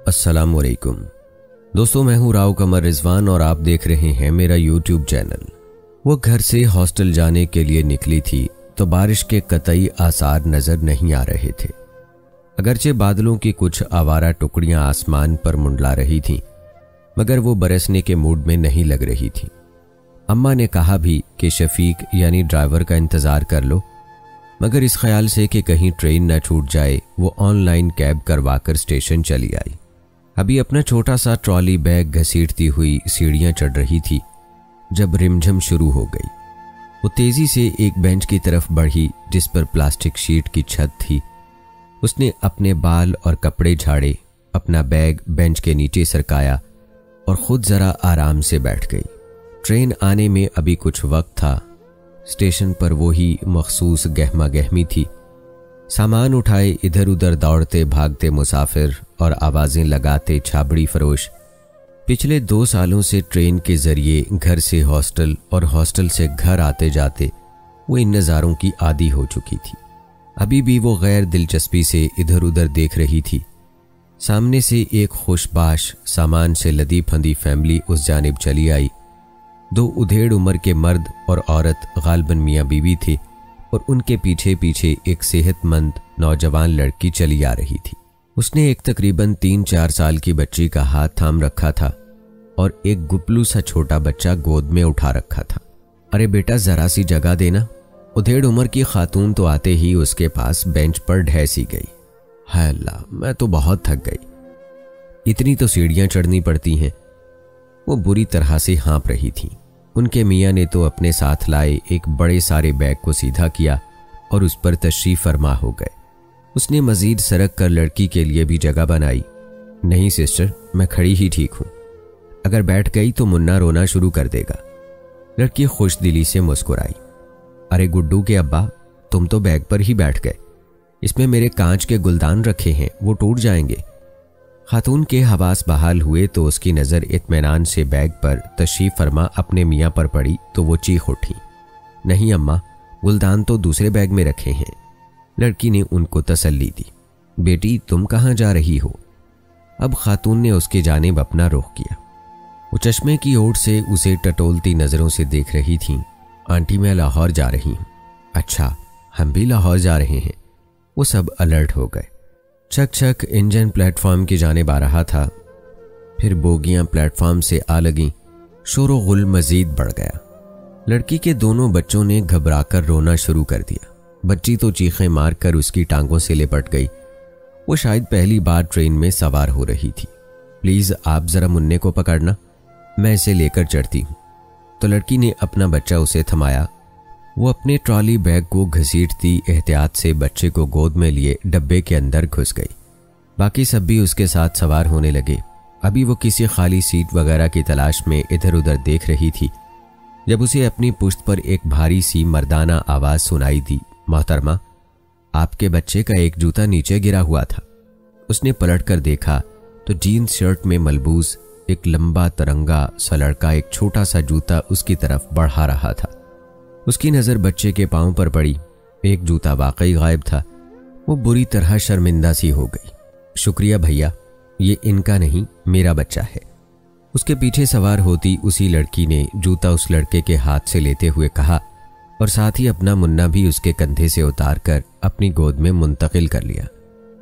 अस्सलामुअलैकुम दोस्तों, मैं हूं राव कमर रिजवान और आप देख रहे हैं मेरा यूट्यूब चैनल। वो घर से हॉस्टल जाने के लिए निकली थी तो बारिश के कतई आसार नजर नहीं आ रहे थे। अगरचे बादलों की कुछ आवारा टुकड़ियां आसमान पर मुंडला रही थीं, मगर वो बरसने के मूड में नहीं लग रही थी। अम्मा ने कहा भी कि शफीक यानी ड्राइवर का इंतज़ार कर लो, मगर इस ख्याल से कि कहीं ट्रेन न छूट जाए वो ऑनलाइन कैब करवाकर स्टेशन चली आई। अभी अपना छोटा सा ट्रॉली बैग घसीटती हुई सीढ़ियां चढ़ रही थी जब रिमझम शुरू हो गई। वो तेजी से एक बेंच की तरफ बढ़ी जिस पर प्लास्टिक शीट की छत थी। उसने अपने बाल और कपड़े झाड़े, अपना बैग बेंच के नीचे सरकाया और खुद जरा आराम से बैठ गई। ट्रेन आने में अभी कुछ वक्त था। स्टेशन पर वो ही मखसूस गहमा गहमी थी। सामान उठाए इधर उधर दौड़ते भागते मुसाफिर और आवाजें लगाते छाबड़ी फरोश। पिछले 2 सालों से ट्रेन के जरिए घर से हॉस्टल और हॉस्टल से घर आते जाते वो इन नज़ारों की आदी हो चुकी थी। अभी भी वो गैर दिलचस्पी से इधर उधर देख रही थी। सामने से एक खुशबाश सामान से लदी फंदी फैमिली उस जानिब चली आई। 2 उधेड़ उम्र के मर्द और औरत गालबन मियाँ बीवी थे और उनके पीछे पीछे एक सेहतमंद नौजवान लड़की चली आ रही थी। उसने एक तकरीबन 3-4 साल की बच्ची का हाथ थाम रखा था और एक गुपलू सा छोटा बच्चा गोद में उठा रखा था। अरे बेटा, जरा सी जगह देना। उधेड़ उम्र की खातून तो आते ही उसके पास बेंच पर ढहसी गई। हाय अल्लाह, मैं तो बहुत थक गई। इतनी तो सीढ़ियां चढ़नी पड़ती हैं। वो बुरी तरह से हाँप रही थी। उनके मियाँ ने तो अपने साथ लाए एक बड़े सारे बैग को सीधा किया और उस पर तशरीफ फरमा हो गए। उसने मजीद सरक कर लड़की के लिए भी जगह बनाई। नहीं सिस्टर, मैं खड़ी ही ठीक हूँ। अगर बैठ गई तो मुन्ना रोना शुरू कर देगा। लड़की खुश दिली से मुस्कुराई। अरे गुड्डू के अब्बा, तुम तो बैग पर ही बैठ गए। इसमें मेरे कांच के गुलदान रखे हैं, वो टूट जाएंगे। खातून के हवास बहाल हुए तो उसकी नज़र इत्मीनान से बैग पर तशरीफ फरमा अपने मियाँ पर पड़ी तो वो चीख उठी। नहीं अम्मा, गुलदान तो दूसरे बैग में रखे हैं। लड़की ने उनको तसल्ली दी। बेटी, तुम कहाँ जा रही हो? अब खातून ने उसके जानिब अपना रुख किया। वो चश्मे की ओर से उसे टटोलती नज़रों से देख रही थीं। आंटी, मैं लाहौर जा रही हूँ। अच्छा, हम भी लाहौर जा रहे हैं। वो सब अलर्ट हो गए। छक छक इंजन प्लेटफॉर्म की जानिब आ रहा था। फिर बोगियां प्लेटफॉर्म से आ लगीं। शोर गुल मजीद बढ़ गया। लड़की के दोनों बच्चों ने घबराकर रोना शुरू कर दिया। बच्ची तो चीखें मारकर उसकी टांगों से लिपट गई। वो शायद पहली बार ट्रेन में सवार हो रही थी। प्लीज आप जरा मुन्ने को पकड़ना, मैं इसे लेकर चढ़ती हूँ। तो लड़की ने अपना बच्चा उसे थमाया। वो अपने ट्रॉली बैग को घसीटती एहतियात से बच्चे को गोद में लिए डब्बे के अंदर घुस गई। बाकी सब भी उसके साथ सवार होने लगे। अभी वो किसी खाली सीट वगैरह की तलाश में इधर उधर देख रही थी जब उसे अपनी पुश्त पर एक भारी सी मर्दाना आवाज सुनाई दी। मोहतरमा, आपके बच्चे का एक जूता नीचे गिरा हुआ था। उसने पलटकर देखा तो जीन्स शर्ट में मलबूस एक लंबा तरंगा सा लड़का एक छोटा सा जूता उसकी तरफ बढ़ा रहा था। उसकी नज़र बच्चे के पांव पर पड़ी। एक जूता वाकई गायब था। वो बुरी तरह शर्मिंदा सी हो गई। शुक्रिया भैया, ये इनका नहीं, मेरा बच्चा है। उसके पीछे सवार होती उसी लड़की ने जूता उस लड़के के हाथ से लेते हुए कहा और साथ ही अपना मुन्ना भी उसके कंधे से उतार कर अपनी गोद में मुंतकिल कर लिया।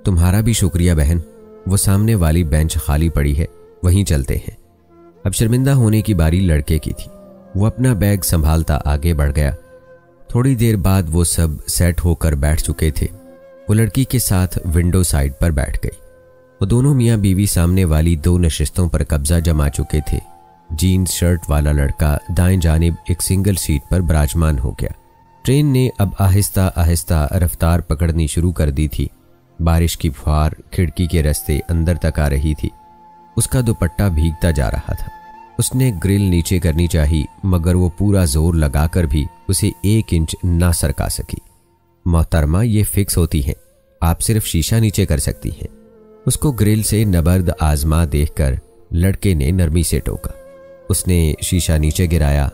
तुम्हारा भी शुक्रिया बहन। वो सामने वाली बेंच खाली पड़ी है, वहीं चलते हैं। अब शर्मिंदा होने की बारी लड़के की थी। वो अपना बैग संभालता आगे बढ़ गया। थोड़ी देर बाद वो सब सेट होकर बैठ चुके थे। वो लड़की के साथ विंडो साइड पर बैठ गई। वो दोनों मियाँ बीवी सामने वाली 2 नशिस्तों पर कब्जा जमा चुके थे। जीन्स शर्ट वाला लड़का दाएं जानिब एक सिंगल सीट पर विराजमान हो गया। ट्रेन ने अब आहिस्ता आहिस्ता रफ्तार पकड़नी शुरू कर दी थी। बारिश की फुहार खिड़की के रास्ते अंदर तक आ रही थी। उसका दुपट्टा भीगता जा रहा था। उसने ग्रिल नीचे करनी चाहिए, मगर वो पूरा जोर लगाकर भी उसे 1 इंच ना सरका सकी। मोहतरमा, ये फिक्स होती हैं, आप सिर्फ शीशा नीचे कर सकती हैं। उसको ग्रिल से नबर्द आजमा देखकर लड़के ने नरमी से टोका। उसने शीशा नीचे गिराया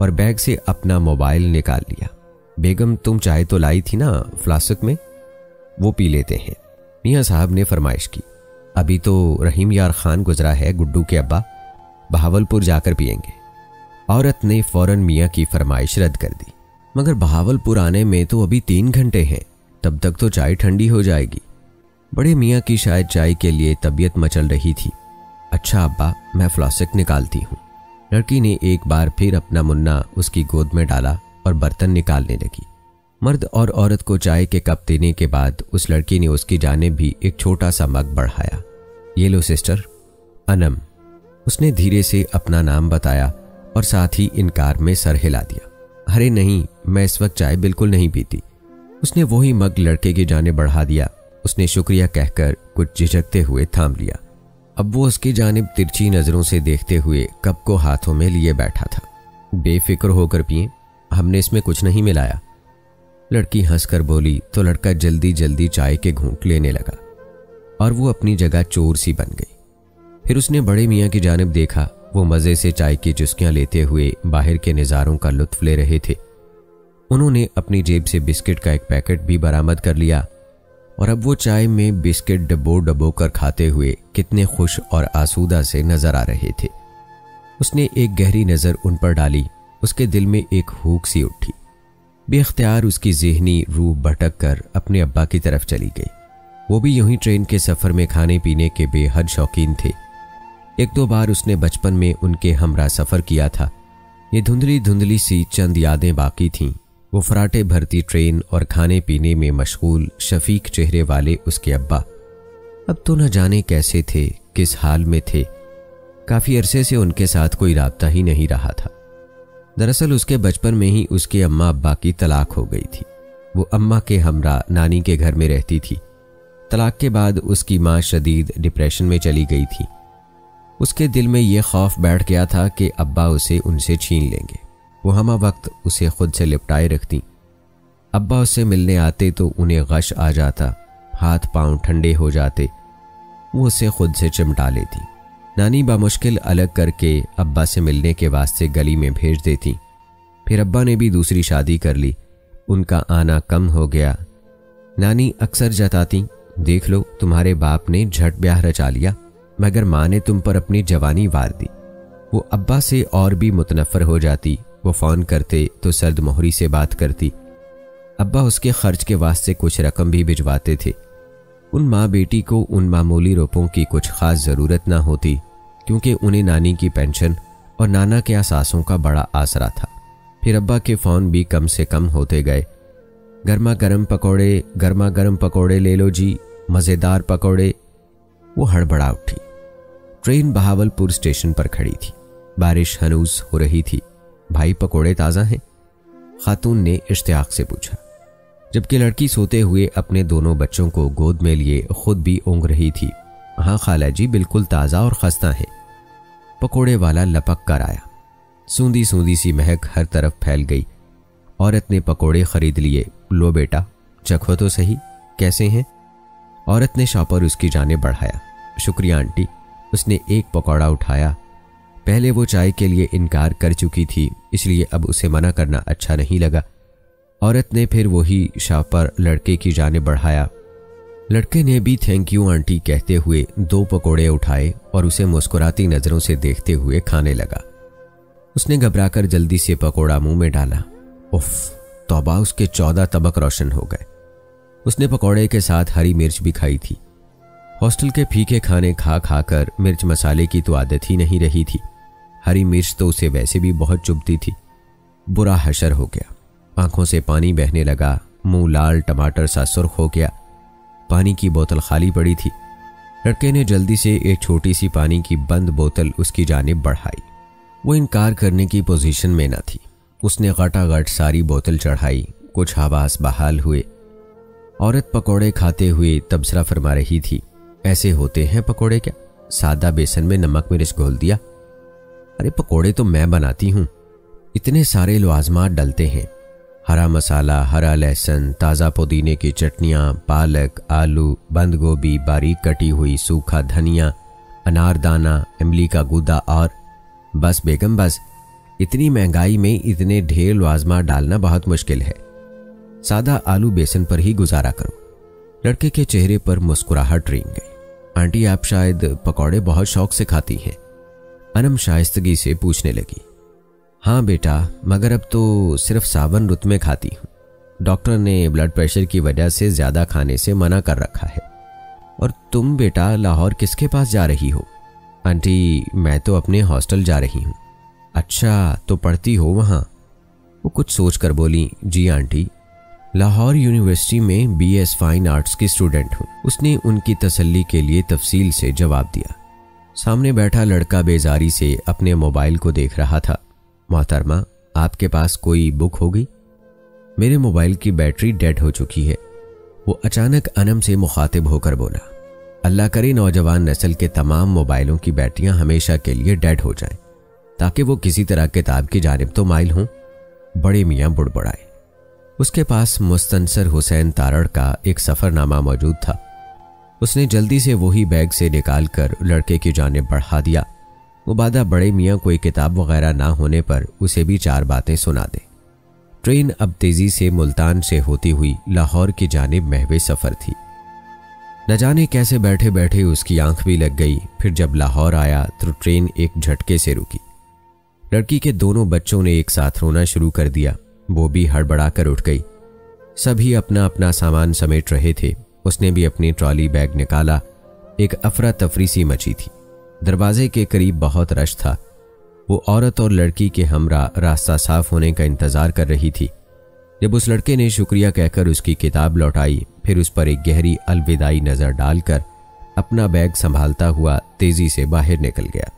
और बैग से अपना मोबाइल निकाल लिया। बेगम, तुम चाय तो लाई थी ना फ्लास्क में, वो पी लेते हैं, मियाँ साहब ने फरमाइश की। अभी तो रहीम यार खान गुजरा है गुड्डू के अब्बा, बहावलपुर जाकर पियेंगे। औरत ने फौरन मियाँ की फरमाइश रद्द कर दी। मगर बहावलपुर आने में तो अभी 3 घंटे हैं, तब तक तो चाय ठंडी हो जाएगी। बड़े मियाँ की शायद चाय के लिए तबीयत मचल रही थी। अच्छा अब्बा, मैं फ्लास्क निकालती हूँ। लड़की ने एक बार फिर अपना मुन्ना उसकी गोद में डाला और बर्तन निकालने लगी। मर्द और औरत को चाय के कप देने के बाद उस लड़की ने उसकी जानिब भी एक छोटा सा मग बढ़ाया। ये लो सिस्टर। अनम, उसने धीरे से अपना नाम बताया और साथ ही इनकार में सर हिला दिया। अरे नहीं, मैं इस वक्त चाय बिल्कुल नहीं पीती। उसने वही मग लड़के की जानिब बढ़ा दिया। उसने शुक्रिया कहकर कुछ झिझकते हुए थाम लिया। अब वो उसकी जानिब तिरछी नजरों से देखते हुए कप को हाथों में लिए बैठा था। बेफिक्र होकर पिए, हमने इसमें कुछ नहीं मिलाया। लड़की हंसकर बोली तो लड़का जल्दी जल्दी चाय के घूंट लेने लगा और वो अपनी जगह चोर सी बन गई। फिर उसने बड़े मियाँ की जानिब देखा। वो मज़े से चाय की चुस्कियां लेते हुए बाहर के नज़ारों का लुत्फ ले रहे थे। उन्होंने अपनी जेब से बिस्किट का एक पैकेट भी बरामद कर लिया और अब वो चाय में बिस्किट डबो कर खाते हुए कितने खुश और आसूदा से नजर आ रहे थे। उसने एक गहरी नज़र उन पर डाली। उसके दिल में एक हूक सी उठी। बेख्तियार उसकी ज़हनी रूह भटक कर अपने अब्बा की तरफ चली गई। वो भी यूं ही ट्रेन के सफ़र में खाने पीने के बेहद शौकीन थे। 1-2 बार उसने बचपन में उनके हमरा सफ़र किया था। ये धुंधली धुंधली सी चंद यादें बाकी थीं। वो फराटे भरती ट्रेन और खाने पीने में मशगूल शफीक चेहरे वाले उसके अब्बा अब तो न जाने कैसे थे, किस हाल में थे। काफ़ी अरसे से उनके साथ कोई राब्ता ही नहीं रहा था। दरअसल उसके बचपन में ही उसके अम्मा अब्बा की तलाक हो गई थी। वो अम्मा के हमरा नानी के घर में रहती थी। तलाक के बाद उसकी माँ शदीद डिप्रेशन में चली गई थी। उसके दिल में ये खौफ बैठ गया था कि अब्बा उसे उनसे छीन लेंगे। वो हमा वक्त उसे खुद से लिपटाए रखती। अब्बा उससे मिलने आते तो उन्हें गश आ जाता, हाथ पांव ठंडे हो जाते। वो उसे खुद से चिमटा लेती। नानी बामुश्किल अलग करके अब्बा से मिलने के वास्ते गली में भेज देती। फिर अब्बा ने भी दूसरी शादी कर ली। उनका आना कम हो गया। नानी अक्सर जताती, देख लो तुम्हारे बाप ने झट ब्याह रचा लिया, मगर माँ ने तुम पर अपनी जवानी वार दी। वो अब्बा से और भी मुतनफ़र हो जाती। वो फ़ोन करते तो सर्द मोहरी से बात करती। अब्बा उसके खर्च के वास्ते कुछ रकम भी भिजवाते थे। उन माँ बेटी को उन मामूली रुपयों की कुछ ख़ास ज़रूरत ना होती, क्योंकि उन्हें नानी की पेंशन और नाना के असासों का बड़ा आसरा था। फिर अब्बा के फ़ोन भी कम से कम होते गए। गर्मा गर्म पकौड़े ले लो जी, मज़ेदार पकौड़े। वो हड़बड़ा उठी। ट्रेन बहावलपुर स्टेशन पर खड़ी थी। बारिश हनूस हो रही थी। भाई पकोड़े ताज़ा हैं? खातून ने इश्तियाक से पूछा, जबकि लड़की सोते हुए अपने दोनों बच्चों को गोद में लिए खुद भी ऊँघ रही थी। हाँ खाला जी, बिल्कुल ताज़ा और खस्ता है। पकोड़े वाला लपक कर आया। सूंदी सूंदी सी महक हर तरफ फैल गई। औरत ने पकोड़े खरीद लिए। लो बेटा, चखो तो सही, कैसे हैं? औरत ने शॉपर उसकी जाने बढ़ाया। शुक्रिया आंटी। उसने एक पकौड़ा उठाया। पहले वो चाय के लिए इनकार कर चुकी थी, इसलिए अब उसे मना करना अच्छा नहीं लगा। औरत ने फिर वही शॉपर लड़के की जाने बढ़ाया। लड़के ने भी थैंक यू आंटी कहते हुए 2 पकोड़े उठाए और उसे मुस्कुराती नज़रों से देखते हुए खाने लगा। उसने घबराकर जल्दी से पकोड़ा मुंह में डाला। उफ, तौबा, उसके 14 तबक रोशन हो गए। उसने पकोड़े के साथ हरी मिर्च भी खाई थी। हॉस्टल के फीके खाने खा खाकर मिर्च मसाले की तो आदत ही नहीं रही थी। हरी मिर्च तो उसे वैसे भी बहुत चुभती थी। बुरा हशर हो गया। आंखों से पानी बहने लगा। मुंह लाल टमाटर सा सुर्ख हो गया। पानी की बोतल खाली पड़ी थी। लड़के ने जल्दी से एक छोटी सी पानी की बंद बोतल उसकी जानिब बढ़ाई। वो इनकार करने की पोजीशन में न थी। उसने गटागट सारी बोतल चढ़ाई। कुछ हवास बहाल हुए। औरत पकोड़े खाते हुए तबसरा फरमा रही थी, ऐसे होते हैं पकोड़े क्या? सादा बेसन में नमक मिर्च घोल दिया। अरे पकोड़े तो मैं बनाती हूँ। इतने सारे लवाजमात डलते हैं, हरा मसाला, हरा लहसुन, ताज़ा पुदीने की चटनियाँ, पालक, आलू, बंद गोभी, बारीक कटी हुई, सूखा धनिया, अनारदाना, इमली का गूदा और बस बेगम बस। इतनी महंगाई में इतने ढेर लवाजमात डालना बहुत मुश्किल है। सादा आलू बेसन पर ही गुजारा करो। लड़के के चेहरे पर मुस्कुराहट रेंग गई। आंटी आप शायद पकौड़े बहुत शौक से खाती हैं, अनम शाइस्तगी से पूछने लगी। हाँ बेटा, मगर अब तो सिर्फ सावन रुत में खाती हूँ। डॉक्टर ने ब्लड प्रेशर की वजह से ज्यादा खाने से मना कर रखा है। और तुम बेटा लाहौर किसके पास जा रही हो? आंटी मैं तो अपने हॉस्टल जा रही हूँ। अच्छा, तो पढ़ती हो वहाँ? वो कुछ सोचकर बोली, जी आंटी, लाहौर यूनिवर्सिटी में BS फाइन आर्ट्स की स्टूडेंट हूँ। उसने उनकी तसल्ली के लिए तफसील से जवाब दिया। सामने बैठा लड़का बेजारी से अपने मोबाइल को देख रहा था। मोहतरमा, आपके पास कोई बुक होगी? मेरे मोबाइल की बैटरी डेड हो चुकी है। वो अचानक अनम से मुखातिब होकर बोला। अल्लाह करे नौजवान नस्ल के तमाम मोबाइलों की बैटरियां हमेशा के लिए डेड हो जाएं, ताकि वो किसी तरह किताब की जानिब तो माइल हों। बड़े मियाँ बुड़बड़ाए। उसके पास मुस्तनसर हुसैन तारड़ का एक सफ़रनामा मौजूद था। उसने जल्दी से वही बैग से निकालकर लड़के की जानिब बढ़ा दिया। मुबादा बड़े मियाँ कोई किताब वगैरह ना होने पर उसे भी 4 बातें सुना दे। ट्रेन अब तेजी से मुल्तान से होती हुई लाहौर की जानिब महवे सफ़र थी। न जाने कैसे बैठे बैठे उसकी आंख भी लग गई। फिर जब लाहौर आया तो ट्रेन एक झटके से रुकी। लड़की के दोनों बच्चों ने एक साथ रोना शुरू कर दिया। वो भी हड़बड़ाकर उठ गई। सभी अपना अपना सामान समेट रहे थे। उसने भी अपनी ट्रॉली बैग निकाला। एक अफरा तफरी सी मची थी। दरवाजे के करीब बहुत रश था। वो औरत और लड़की के हमरा रास्ता साफ होने का इंतजार कर रही थी। जब उस लड़के ने शुक्रिया कहकर उसकी किताब लौटाई, फिर उस पर एक गहरी अलविदाई नजर डालकर अपना बैग संभालता हुआ तेजी से बाहर निकल गया।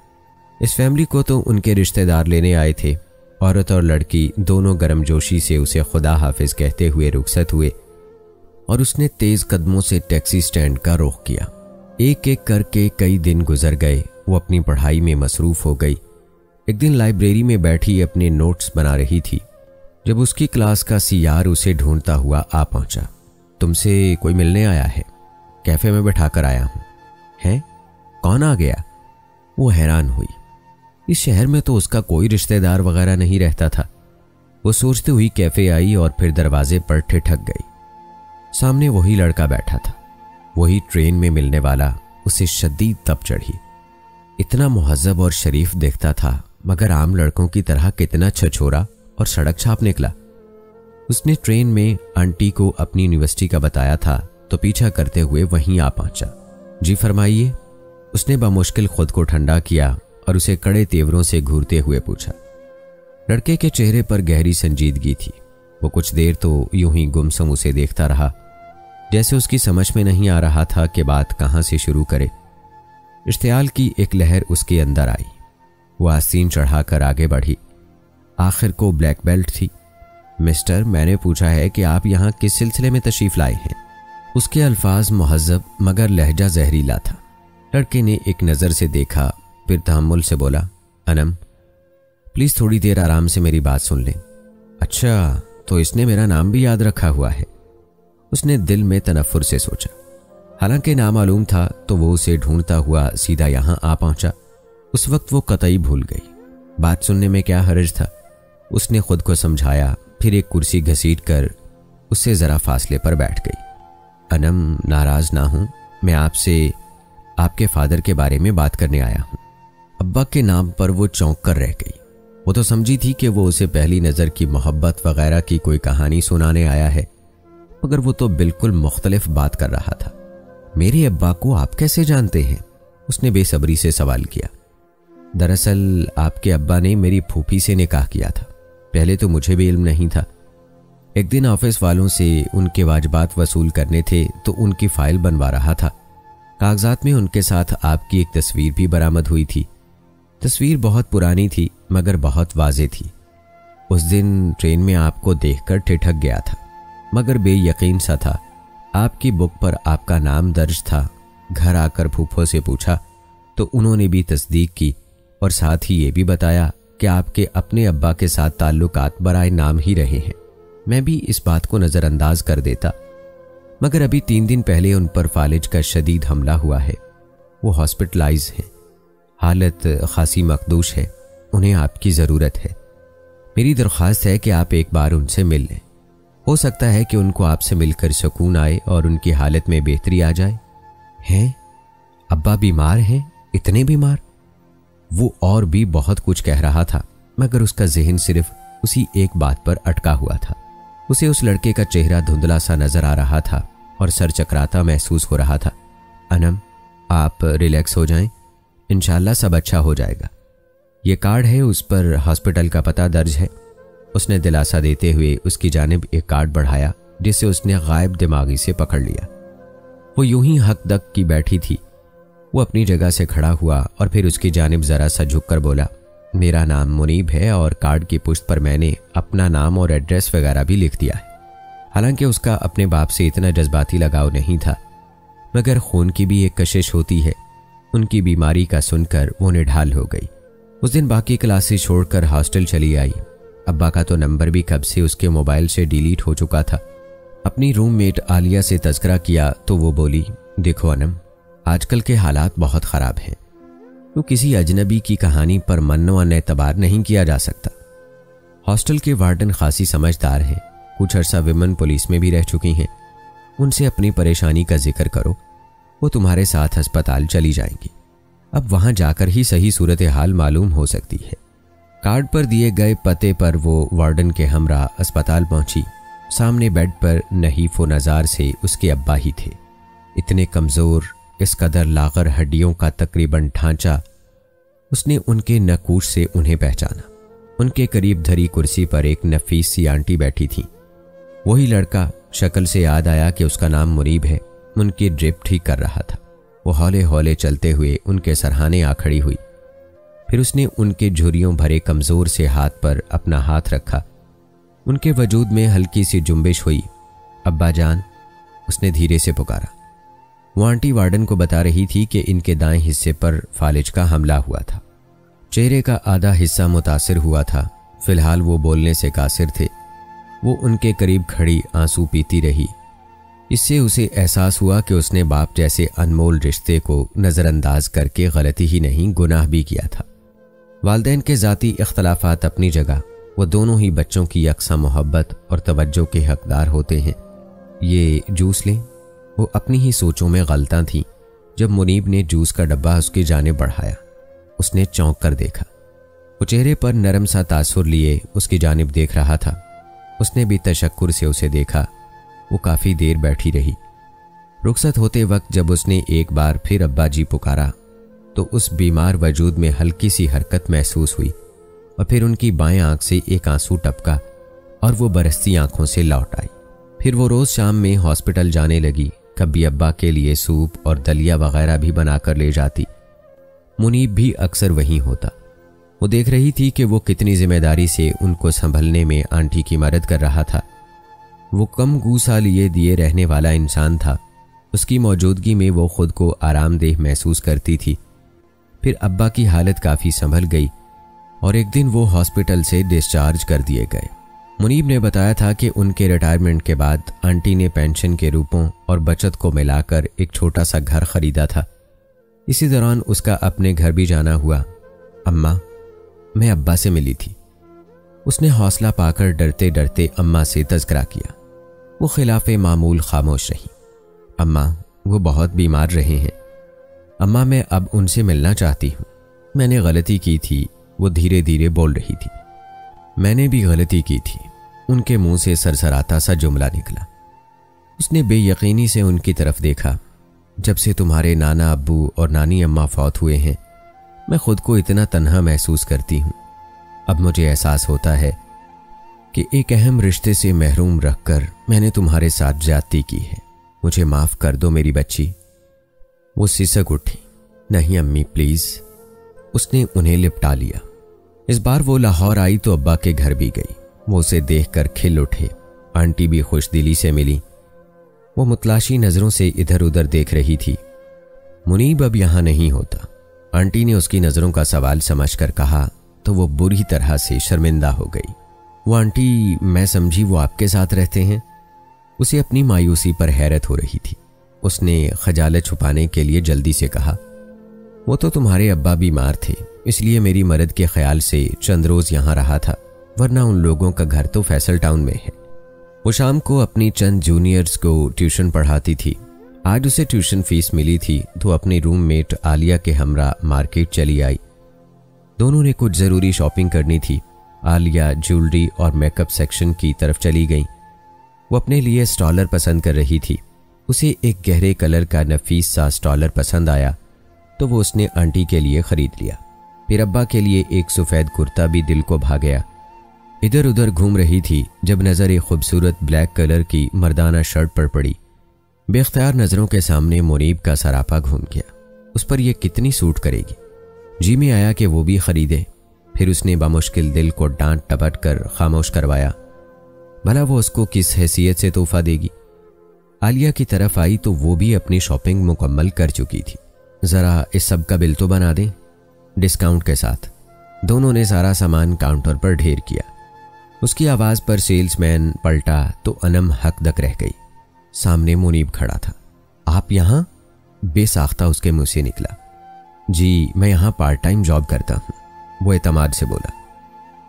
इस फैमिली को तो उनके रिश्तेदार लेने आए थे। औरत और लड़की दोनों गर्मजोशी से उसे खुदा हाफिज कहते हुए रुखसत हुए और उसने तेज कदमों से टैक्सी स्टैंड का रुख किया। एक एक करके कई दिन गुजर गए। वो अपनी पढ़ाई में मसरूफ हो गई। एक दिन लाइब्रेरी में बैठी अपने नोट्स बना रही थी जब उसकी क्लास का सीआर उसे ढूंढता हुआ आ पहुंचा। तुमसे कोई मिलने आया है? कैफे में बैठा कर आया हूं। हैं? कौन आ गया? वो हैरान हुई। इस शहर में तो उसका कोई रिश्तेदार वगैरह नहीं रहता था। वो सोचते हुई कैफे आई और फिर दरवाजे पर ठिठक गई। सामने वही लड़का बैठा था, वही ट्रेन में मिलने वाला। उसे शदीद तप चढ़ी। इतना मुहज्जब और शरीफ दिखता था, मगर आम लड़कों की तरह कितना छछोरा और सड़क छाप निकला। उसने ट्रेन में आंटी को अपनी यूनिवर्सिटी का बताया था तो पीछा करते हुए वहीं आ पहुंचा। जी फरमाइए। उसने बामुश्किल खुद को ठंडा किया और उसे कड़े तेवरों से घूरते हुए पूछा। लड़के के चेहरे पर गहरी संजीदगी थी। वो कुछ देर तो यूं ही गुमसुम उसे देखता रहा, जैसे उसकी समझ में नहीं आ रहा था कि बात कहां से शुरू करे। इश्तियाल की एक लहर उसके अंदर आई। वो आस्तीन चढ़ाकर आगे बढ़ी। आखिर को ब्लैक बेल्ट थी। मिस्टर, मैंने पूछा है कि आप यहाँ किस सिलसिले में तशरीफ लाए हैं? उसके अल्फाज मुहज्जब मगर लहजा जहरीला था। लड़के ने एक नज़र से देखा, फिर तहम्मुल से बोला, अनम प्लीज़ थोड़ी देर आराम से मेरी बात सुन लें। अच्छा, तो इसने मेरा नाम भी याद रखा हुआ है। उसने दिल में तनफ्फुर से सोचा। हालांकि नामालूम था तो वो उसे ढूंढता हुआ सीधा यहाँ आ पहुंचा। उस वक्त वो कतई भूल गई। बात सुनने में क्या हर्ज था। उसने खुद को समझाया, फिर एक कुर्सी घसीट कर उससे ज़रा फासले पर बैठ गई। अनम, नाराज ना हूं, मैं आपसे आपके फादर के बारे में बात करने आया हूं। अब्बा के नाम पर वो चौंक कर रह गई। वो तो समझी थी कि वो उसे पहली नज़र की मोहब्बत वगैरह की कोई कहानी सुनाने आया है, मगर वो तो बिल्कुल मुख्तलिफ बात कर रहा था। मेरे अब्बा को आप कैसे जानते हैं? उसने बेसब्री से सवाल किया। दरअसल आपके अब्बा ने मेरी फूफी से निकाह किया था। पहले तो मुझे भी इल्म नहीं था। एक दिन ऑफिस वालों से उनके वाजबात वसूल करने थे तो उनकी फाइल बनवा रहा था। कागजात में उनके साथ आपकी एक तस्वीर भी बरामद हुई थी। तस्वीर बहुत पुरानी थी मगर बहुत वाज़ेह थी। उस दिन ट्रेन में आपको देखकर ठिठक गया था, मगर बेयकीन सा था। आपकी बुक पर आपका नाम दर्ज था। घर आकर फूफो से पूछा तो उन्होंने भी तस्दीक की और साथ ही ये भी बताया कि आपके अपने अब्बा के साथ ताल्लुकात बराए नाम ही रहे हैं। मैं भी इस बात को नज़रअंदाज कर देता, मगर अभी 3 दिन पहले उन पर फालिज का शदीद हमला हुआ है। वो हॉस्पिटलाइज हैं। हालत खासी मखदूश है। उन्हें आपकी ज़रूरत है। मेरी दरख्वास्त है कि आप एक बार उनसे मिल लें। हो सकता है कि उनको आपसे मिलकर सुकून आए और उनकी हालत में बेहतरी आ जाए। हैं? अब्बा बीमार हैं? इतने बीमार? वो और भी बहुत कुछ कह रहा था, मगर उसका जहन सिर्फ उसी एक बात पर अटका हुआ था। उसे उस लड़के का चेहरा धुंधला सा नजर आ रहा था और सर चकराता महसूस हो रहा था। अनम, आप रिलैक्स हो जाएं, इंशाल्लाह सब अच्छा हो जाएगा। ये कार्ड है, उस पर हॉस्पिटल का पता दर्ज है। उसने दिलासा देते हुए उसकी जानिब एक कार्ड बढ़ाया जिसे उसने गायब दिमागी से पकड़ लिया। वो यूं ही हक दक की बैठी थी। वो अपनी जगह से खड़ा हुआ और फिर उसकी जानिब जरा सा झुककर बोला, मेरा नाम मुनीब है और कार्ड की पुष्ट पर मैंने अपना नाम और एड्रेस वगैरह भी लिख दिया है। हालांकि उसका अपने बाप से इतना जज्बाती लगाव नहीं था, मगर खून की भी एक कशिश होती है। उनकी बीमारी का सुनकर वो निढाल हो गई। उस दिन बाकी क्लासेस छोड़कर हॉस्टल चली आई। अब्बा का तो नंबर भी कब से उसके मोबाइल से डिलीट हो चुका था। अपनी रूममेट आलिया से तज़किरा किया तो वो बोली, देखो अनम, आजकल के हालात बहुत ख़राब हैं, तो किसी अजनबी की कहानी पर मन्नो एतबार नहीं किया जा सकता। हॉस्टल के वार्डन खासी समझदार हैं, कुछ अरसा विमेन पुलिस में भी रह चुकी हैं। उनसे अपनी परेशानी का जिक्र करो, वो तुम्हारे साथ अस्पताल चली जाएंगी। अब वहां जाकर ही सही सूरत हाल मालूम हो सकती है। कार्ड पर दिए गए पते पर वो वार्डन के हमरा अस्पताल पहुंची। सामने बेड पर नहीफ व नज़ार से उसके अब्बा ही थे। इतने कमज़ोर, इस कदर लागर हड्डियों का तकरीबन ढांचा। उसने उनके नकूश से उन्हें पहचाना। उनके करीब धरी कुर्सी पर एक नफीस सी आंटी बैठी थी। वही लड़का, शक्ल से याद आया कि उसका नाम मुनीब है, उनकी ड्रिप ठीक कर रहा था। वो हौले हौले चलते हुए उनके सरहाने आ खड़ी हुई। फिर उसने उनके झुर्रियों भरे कमज़ोर से हाथ पर अपना हाथ रखा। उनके वजूद में हल्की सी जुम्बिश हुई। अब्बा जान, उसने धीरे से पुकारा। वो आंटी वार्डन को बता रही थी कि इनके दाएं हिस्से पर फालिज का हमला हुआ था। चेहरे का आधा हिस्सा मुतासिर हुआ था। फिलहाल वो बोलने से कासिर थे। वो उनके करीब खड़ी आंसू पीती रही। इससे उसे एहसास हुआ कि उसने बाप जैसे अनमोल रिश्ते को नज़रअंदाज करके गलती ही नहीं गुनाह भी किया था। वालिदैन के ज़ाती इख्तलाफात अपनी जगह, वो दोनों ही बच्चों की यकसा मोहब्बत और तवज्जो के हकदार होते हैं। ये जूस लें। वो अपनी ही सोचों में गलता थी। जब मुनीब ने जूस का डब्बा उसकी जानिब बढ़ाया, उसने चौंक कर देखा। वो चेहरे पर नरम सा तासुर लिए उसकी जानिब देख रहा था। उसने भी तशक्कुर से उसे देखा। वो काफ़ी देर बैठी रही। रुखसत होते वक्त जब उसने एक बार फिर अब्बा जी पुकारा तो उस बीमार वजूद में हल्की सी हरकत महसूस हुई और फिर उनकी बाएं आंख से एक आंसू टपका और वो बरसती आंखों से लौट आई। फिर वो रोज़ शाम में हॉस्पिटल जाने लगी। कभी अब्बा के लिए सूप और दलिया वगैरह भी बनाकर ले जाती। मुनीब भी अक्सर वहीं होता। वो देख रही थी कि वो कितनी जिम्मेदारी से उनको संभलने में आंटी की मदद कर रहा था। वो कम गूसा लिए दिए रहने वाला इंसान था। उसकी मौजूदगी में वो खुद को आरामदेह महसूस करती थी। फिर अब्बा की हालत काफ़ी संभल गई और एक दिन वो हॉस्पिटल से डिस्चार्ज कर दिए गए। मुनीब ने बताया था कि उनके रिटायरमेंट के बाद आंटी ने पेंशन के रूपों और बचत को मिलाकर एक छोटा सा घर खरीदा था। इसी दौरान उसका अपने घर भी जाना हुआ। अम्मा, मैं अब्बा से मिली थी। उसने हौसला पाकर डरते डरते अम्मा से तज़किरा किया। वो खिलाफे मामूल खामोश रही। अम्मा, वो बहुत बीमार रहे हैं। अम्मा, मैं अब उनसे मिलना चाहती हूँ। मैंने गलती की थी। वो धीरे धीरे बोल रही थी। मैंने भी गलती की थी। उनके मुंह से सरसराता सा जुमला निकला। उसने बेयकीनी से उनकी तरफ देखा। जब से तुम्हारे नाना अब्बू और नानी अम्मा फौत हुए हैं, मैं खुद को इतना तन्हा महसूस करती हूँ। अब मुझे एहसास होता है कि एक अहम रिश्ते से महरूम रखकर मैंने तुम्हारे साथ ज्यादती की है। मुझे माफ़ कर दो मेरी बच्ची। वो सिसक उठी। नहीं अम्मी, प्लीज़। उसने उन्हें लिपटा लिया। इस बार वो लाहौर आई तो अब्बा के घर भी गई। वो उसे देखकर खिल उठे। आंटी भी खुशदिली से मिली। वो मुतलाशी नज़रों से इधर उधर देख रही थी। मुनीब अब यहाँ नहीं होता। आंटी ने उसकी नज़रों का सवाल समझकर कहा तो वो बुरी तरह से शर्मिंदा हो गई। वो आंटी, मैं समझी वो आपके साथ रहते हैं। उसे अपनी मायूसी पर हैरत हो रही थी। उसने खजालत छुपाने के लिए जल्दी से कहा, वो तो तुम्हारे अब्बा बीमार थे, इसलिए मेरी मदद के ख्याल से चंद रोज़ यहाँ रहा था, वरना उन लोगों का घर तो फैसल टाउन में है। वो शाम को अपनी चंद जूनियर्स को ट्यूशन पढ़ाती थी। आज उसे ट्यूशन फीस मिली थी तो अपनी रूममेट आलिया के हमरा मार्केट चली आई। दोनों ने कुछ ज़रूरी शॉपिंग करनी थी। आलिया ज्वेलरी और मेकअप सेक्शन की तरफ चली गई। वो अपने लिए स्टॉलर पसंद कर रही थी। उसे एक गहरे कलर का नफीस सा स्टॉलर पसंद आया तो वो उसने आंटी के लिए ख़रीद लिया। फिर अब्बा के लिए एक सफ़ेद कुर्ता भी दिल को भा गया। इधर उधर घूम रही थी जब नज़र एक खूबसूरत ब्लैक कलर की मर्दाना शर्ट पर पड़ी। बेख्तियार नज़रों के सामने मुनीब का सरापा घूम गया। उस पर यह कितनी सूट करेगी। जी में आया कि वो भी खरीदे। फिर उसने बामुश्किल दिल को डांट टपट कर खामोश करवाया। भला वो उसको किस हैसियत से तोहफा देगी। आलिया की तरफ आई तो वो भी अपनी शॉपिंग मुकम्मल कर चुकी थी। ज़रा इस सब का बिल तो बना दें डिस्काउंट के साथ। दोनों ने सारा सामान काउंटर पर ढेर किया। उसकी आवाज़ पर सेल्समैन पलटा तो अनम हकदक रह गई। सामने मुनीब खड़ा था। आप यहाँ? बेसाख्ता उसके मुंह से निकला। जी मैं यहाँ पार्ट टाइम जॉब करता हूँ, वो एतमाद से बोला।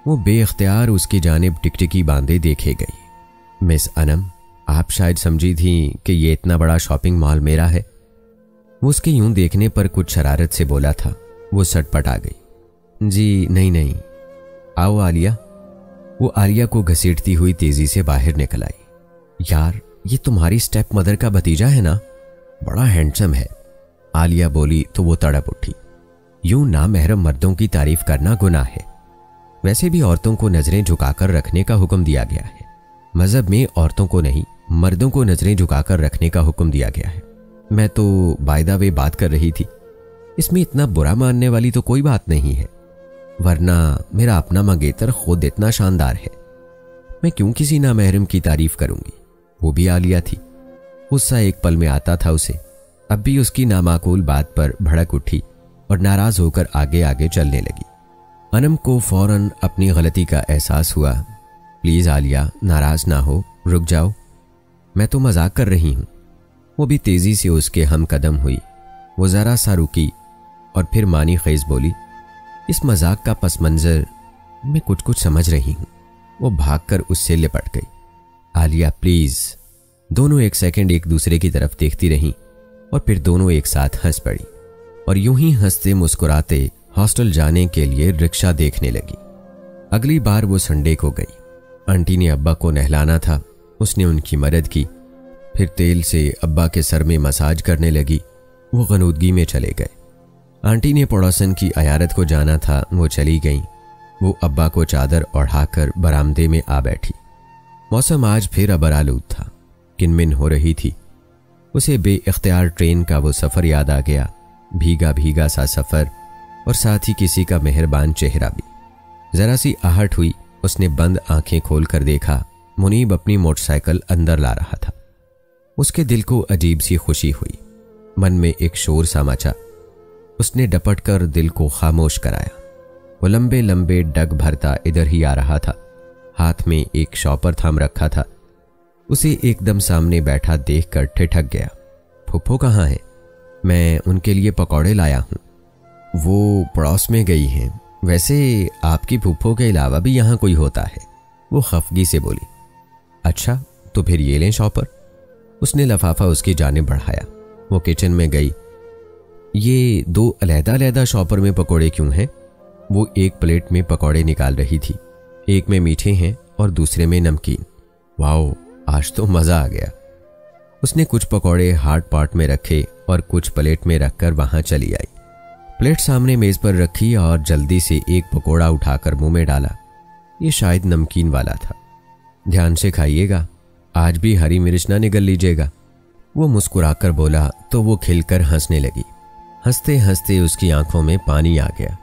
वो बेख्तियार उसकी जानिब टिकटिकी बांधे देखे गई। मिस अनम, आप शायद समझी थी कि ये इतना बड़ा शॉपिंग मॉल मेरा है। वो उसके यूं देखने पर कुछ शरारत से बोला था। वो सटपट आ गई। जी नहीं। आओ आलिया। वो आलिया को घसीटती हुई तेजी से बाहर निकल आई। यार ये तुम्हारी स्टेप मदर का भतीजा है ना, बड़ा हैंडसम है। आलिया बोली तो वो तड़प उठी। यूं नामहरम मर्दों की तारीफ करना गुनाह है। वैसे भी औरतों को नजरें झुकाकर रखने का हुक्म दिया गया है। मजहब में औरतों को नहीं, मर्दों को नजरें झुकाकर रखने का हुक्म दिया गया है। मैं तो बाय द वे बात कर रही थी। इसमें इतना बुरा मानने वाली तो कोई बात नहीं है, वरना मेरा अपना मंगेतर खुद इतना शानदार है। मैं क्यों किसी नामहरम की तारीफ करूंगी। वो भी आलिया थी। गुस्सा एक पल में आता था उसे। अब भी उसकी नामाकूल बात पर भड़क उठी और नाराज होकर आगे आगे चलने लगी। अनम को फौरन अपनी गलती का एहसास हुआ। प्लीज़ आलिया नाराज ना हो, रुक जाओ, मैं तो मजाक कर रही हूँ। वो भी तेज़ी से उसके हम कदम हुई। वो ज़रा सा रुकी और फिर मानी खेज बोली, इस मजाक का पस मंज़र मैं कुछ समझ रही हूँ। वो भागकर उससे लिपट गई। आलिया प्लीज़। दोनों एक सेकंड एक दूसरे की तरफ देखती रहीं और फिर दोनों एक साथ हंस पड़ी और यूं ही हंसते मुस्कुराते हॉस्टल जाने के लिए रिक्शा देखने लगी। अगली बार वो संडे को गई। आंटी ने अब्बा को नहलाना था, उसने उनकी मदद की। फिर तेल से अब्बा के सर में मसाज करने लगी। वो गनूदगी में चले गए। आंटी ने पड़ोसन की अयारत को जाना था, वो चली गईं। वो अब्बा को चादर ओढ़ाकर बरामदे में आ बैठी। मौसम आज फिर अबरालूद था, किनमिन हो रही थी। उसे बेइख्तियार ट्रेन का वो सफ़र याद आ गया, भीगा भीगा सा सफ़र और साथ ही किसी का मेहरबान चेहरा भी। ज़रा सी आहट हुई। उसने बंद आंखें खोलकर देखा, मुनीब अपनी मोटरसाइकिल अंदर ला रहा था। उसके दिल को अजीब सी खुशी हुई। मन में एक शोर सा मचा। उसने डपट कर दिल को खामोश कराया। वो लंबे लंबे डग भरता इधर ही आ रहा था। हाथ में एक शॉपर थाम रखा था। उसे एकदम सामने बैठा देखकर ठिठक गया। फुप्पो कहाँ है? मैं उनके लिए पकौड़े लाया हूँ। वो पड़ोस में गई हैं। वैसे आपकी फुप्पो के अलावा भी यहाँ कोई होता है? वो खफगी से बोली। अच्छा तो फिर ये लें शॉपर। उसने लफाफा उसकी जानिब बढ़ाया। वो किचन में गई। ये दो अलहदा-अलहदा शॉपर में पकौड़े क्यों हैं? वो एक प्लेट में पकौड़े निकाल रही थी। एक में मीठे हैं और दूसरे में नमकीन। वाओ, आज तो मज़ा आ गया। उसने कुछ पकौड़े हार्ड पॉट में रखे और कुछ प्लेट में रखकर वहां चली आई। प्लेट सामने मेज पर रखी और जल्दी से एक पकौड़ा उठाकर मुंह में डाला। ये शायद नमकीन वाला था। ध्यान से खाइएगा, आज भी हरी मिर्च ना निगल लीजिएगा। वो मुस्कुराकर बोला तो वो खिलकर हंसने लगी। हंसते हंसते उसकी आंखों में पानी आ गया।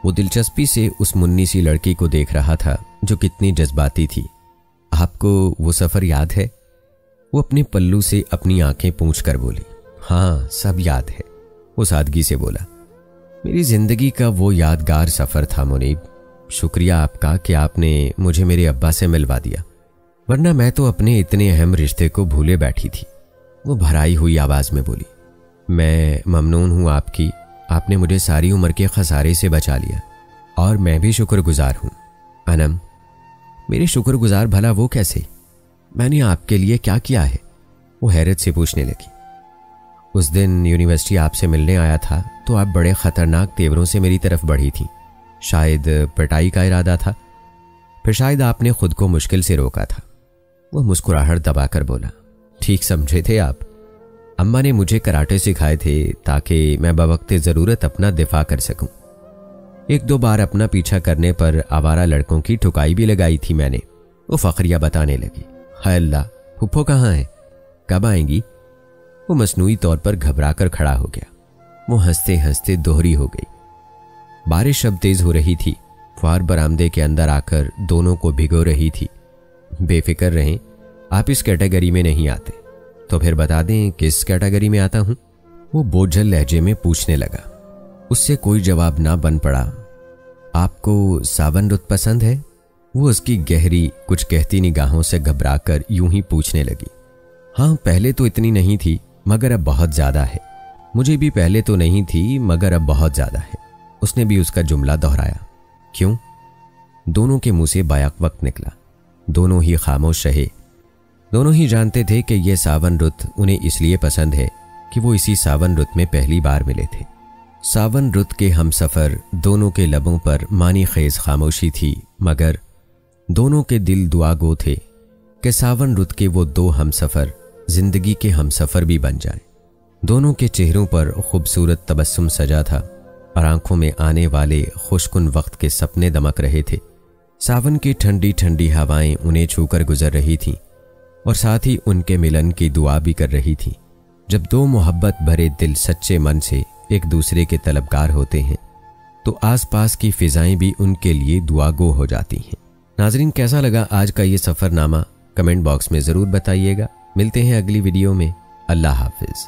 वो दिलचस्पी से उस मुन्नी सी लड़की को देख रहा था जो कितनी जज्बाती थी। आपको वो सफ़र याद है? वो अपने पल्लू से अपनी आंखें पोंछ कर बोली। हाँ सब याद है। वो सादगी से बोला। मेरी जिंदगी का वो यादगार सफ़र था मुनीब। शुक्रिया आपका कि आपने मुझे मेरे अब्बा से मिलवा दिया, वरना मैं तो अपने इतने अहम रिश्ते को भूले बैठी थी। वो भराई हुई आवाज़ में बोली। मैं ममनून हूँ आपकी, आपने मुझे सारी उम्र के खसारे से बचा लिया और मैं भी शुक्रगुजार हूँ। अनम, मेरे शुक्रगुजार भला वो कैसे? मैंने आपके लिए क्या किया है? वो हैरत से पूछने लगी। उस दिन यूनिवर्सिटी आपसे मिलने आया था तो आप बड़े खतरनाक तेवरों से मेरी तरफ बढ़ी थी। शायद पिटाई का इरादा था, फिर शायद आपने खुद को मुश्किल से रोका था। वो मुस्कुराहट दबाकर बोला, ठीक समझे थे आप। अम्मा ने मुझे कराटे सिखाए थे ताकि मैं बवक्ते ज़रूरत अपना दिफा कर सकूं। 1-2 बार अपना पीछा करने पर आवारा लड़कों की ठुकाई भी लगाई थी मैंने। वो फखरिया बताने लगी। हाय अल्लाह, फुप्पो कहाँ है, कब आएंगी? वो मसनूई तौर पर घबराकर खड़ा हो गया। वो हंसते हंसते दोहरी हो गई। बारिश अब तेज हो रही थी। फुहार बरामदे के अंदर आकर दोनों को भिगो रही थी। बेफिक्र रहें, आप इस कैटेगरी में नहीं आते। तो फिर बता दें किस कैटेगरी में आता हूं? वो बोझल लहजे में पूछने लगा। उससे कोई जवाब ना बन पड़ा। आपको सावन रुत पसंद है? वो उसकी गहरी कुछ कहती निगाहों से घबराकर यूं ही पूछने लगी। हाँ, पहले तो इतनी नहीं थी मगर अब बहुत ज्यादा है। मुझे भी पहले तो नहीं थी मगर अब बहुत ज्यादा है। उसने भी उसका जुमला दोहराया। क्यों? दोनों के मुंह से बायक वक्त निकला। दोनों ही खामोश रहे। दोनों ही जानते थे कि यह सावन रुत उन्हें इसलिए पसंद है कि वो इसी सावन रुत में पहली बार मिले थे। सावन रुत के हमसफर दोनों के लबों पर मानी खेज खामोशी थी, मगर दोनों के दिल दुआगो थे कि सावन रुत के वो 2 हमसफर जिंदगी के हमसफर भी बन जाएं। दोनों के चेहरों पर खूबसूरत तबस्सुम सजा था और आंखों में आने वाले खुशकुन वक्त के सपने दमक रहे थे। सावन की ठंडी ठंडी हवाएं उन्हें छूकर गुजर रही थीं और साथ ही उनके मिलन की दुआ भी कर रही थीं। जब 2 मोहब्बत भरे दिल सच्चे मन से एक दूसरे के तलबगार होते हैं तो आसपास की फिजाएं भी उनके लिए दुआगो हो जाती हैं। नाजरीन, कैसा लगा आज का ये सफ़रनामा? कमेंट बॉक्स में ज़रूर बताइएगा। मिलते हैं अगली वीडियो में। अल्लाह हाफिज़।